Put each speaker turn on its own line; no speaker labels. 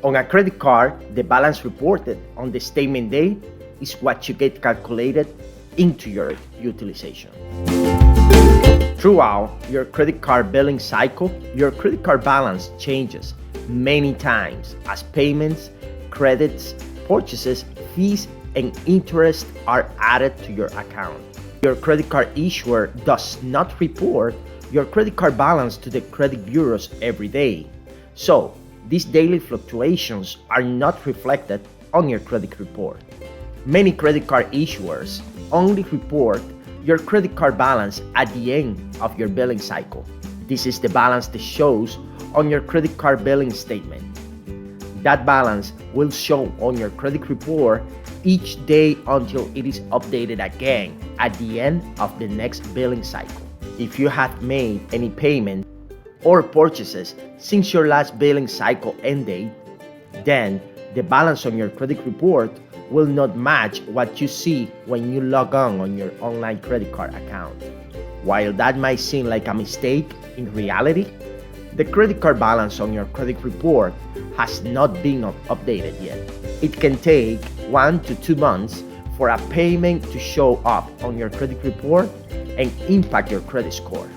On a credit card, the balance reported on the statement date is what you get calculated into your utilization. Throughout your credit card billing cycle, your credit card balance changes many times as payments, credits, purchases, fees, and interest are added to your account. Your credit card issuer does not report your credit card balance to the credit bureaus every day. So, these daily fluctuations are not reflected on your credit report. Many credit card issuers only report your credit card balance at the end of your billing cycle. This is the balance that shows on your credit card billing statement. That balance will show on your credit report each day until it is updated again at the end of the next billing cycle. If you have made any payment or purchases since your last billing cycle end date, then the balance on your credit report will not match what you see when you log on your online credit card account. While that might seem like a mistake, in reality, the credit card balance on your credit report has not been updated yet. It can take 1 to 2 months for a payment to show up on your credit report and impact your credit score.